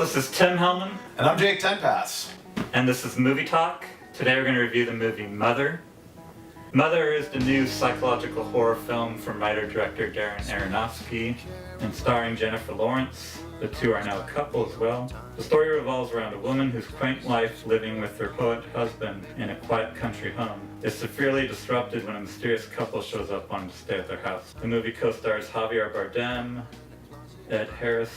this is Tim Hellman. And I'm Jake Tenpass. And this is Movie Talk. Today we're going to review the movie Mother. Mother is the new psychological horror film from writer-director Darren Aronofsky and starring Jennifer Lawrence. The two are now a couple as well. The story revolves around a woman whose quaint life living with her poet husband in a quiet country home is severely disrupted when a mysterious couple shows up wanting to stay at their house. The movie co-stars Javier Bardem, Ed Harris,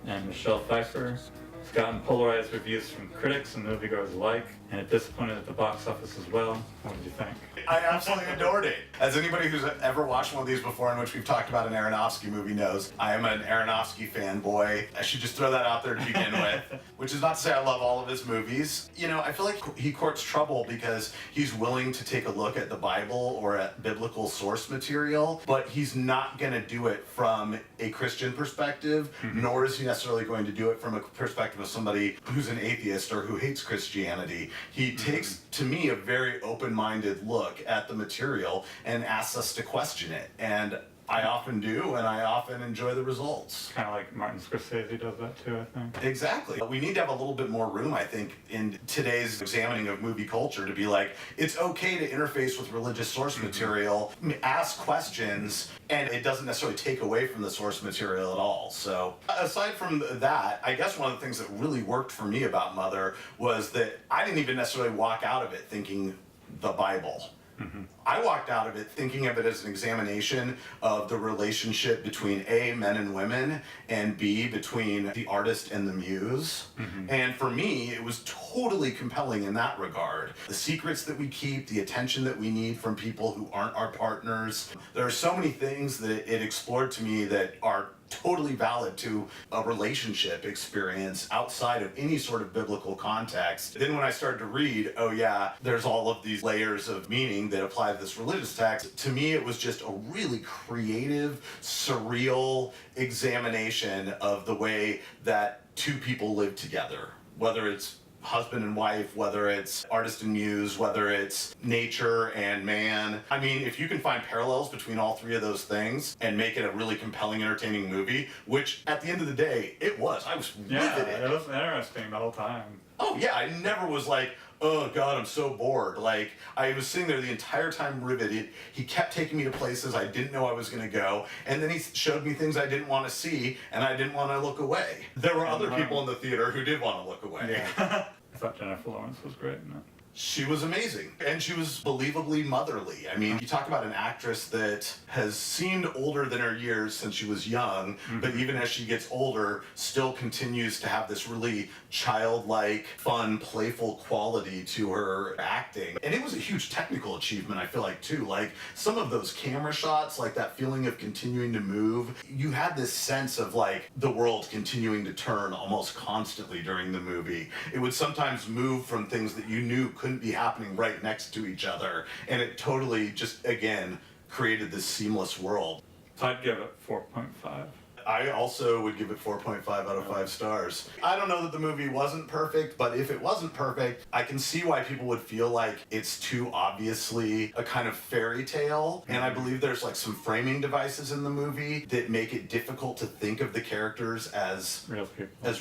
and Michelle Pfeiffer. It's gotten polarized reviews from critics and moviegoers alike, and it disappointed at the box office as well. What did you think? I absolutely adored it. As anybody who's ever watched one of these before, in which we've talked about an Aronofsky movie, knows, I am an Aronofsky fanboy. I should just throw that out there to begin with, which is not to say I love all of his movies. You know, I feel like he courts trouble because he's willing to take a look at the Bible or at biblical source material, but he's not going to do it from a Christian perspective, nor is he necessarily going to do it from a perspective of somebody who's an atheist or who hates Christianity. He takes, to me, a very open-minded look at the material and asks us to question it. And I often do, and I often enjoy the results. Kind of like Martin Scorsese does that too, I think. Exactly. We need to have a little bit more room, I think, in today's examining of movie culture to be like, it's okay to interface with religious source material, ask questions, and it doesn't necessarily take away from the source material at all. So aside from that, I guess one of the things that really worked for me about Mother was that I didn't even necessarily walk out of it thinking the Bible. I walked out of it thinking of it as an examination of the relationship between A, men and women, and B, between the artist and the muse. And for me, it was totally compelling in that regard. The secrets that we keep, the attention that we need from people who aren't our partners. There are so many things that it explored to me that are totally valid to a relationship experience outside of any sort of biblical context. Then when I started to read, oh yeah, there's all of these layers of meaning that apply to this religious text, to me it was just a really creative, surreal examination of the way that two people live together, whether it's husband and wife, whether it's artist and muse, whether it's nature and man. I mean, if you can find parallels between all three of those things and make it a really compelling, entertaining movie, which at the end of the day, it was. I was riveted. It was interesting the whole time. Oh yeah, I never was like, oh God, I'm so bored. Like, I was sitting there the entire time riveted. He kept taking me to places I didn't know I was going to go, and then he showed me things I didn't want to see, and I didn't want to look away. There were other people in the theater who did want to look away. Yeah. I thought Jennifer Lawrence was great in it. She was amazing, and she was believably motherly. I mean, you talk about an actress that has seemed older than her years since she was young, but even as she gets older, still continues to have this really childlike, fun, playful quality to her acting. And it was a huge technical achievement, I feel like, too. Like, some of those camera shots, like that feeling of continuing to move, you had this sense of, like, the world continuing to turn almost constantly during the movie. It would sometimes move from things that you knew couldn't be happening right next to each other, and it totally just, again, created this seamless world. So I'd give it 4.5. I also would give it 4.5 out of 5 stars. I don't know that the movie wasn't perfect, but if it wasn't perfect, I can see why people would feel like it's too obviously a kind of fairy tale. And I believe there's like some framing devices in the movie that make it difficult to think of the characters as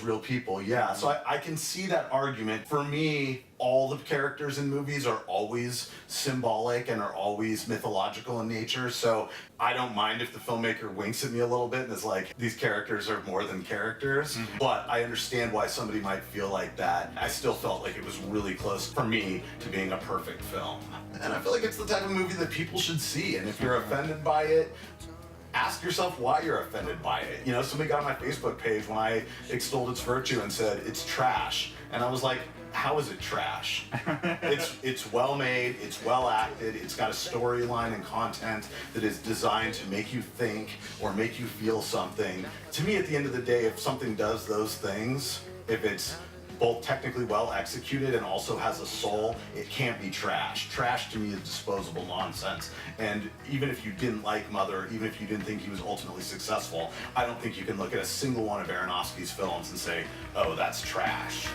real people. Yeah, so I can see that argument. For me, all the characters in movies are always symbolic and are always mythological in nature, so I don't mind if the filmmaker winks at me a little bit and is like, these characters are more than characters, but I understand why somebody might feel like that. I still felt like it was really close for me to being a perfect film. And I feel like it's the type of movie that people should see, and if you're offended by it, ask yourself why you're offended by it. You know, somebody got on my Facebook page when I extolled its virtue and said, it's trash. And I was like, how is it trash? It's well made, it's well acted, it's got a storyline and content that is designed to make you think or make you feel something. To me, at the end of the day, if something does those things, if it's both technically well executed and also has a soul, it can't be trash. Trash to me is disposable nonsense. And even if you didn't like Mother, even if you didn't think he was ultimately successful, I don't think you can look at a single one of Aronofsky's films and say, oh, that's trash.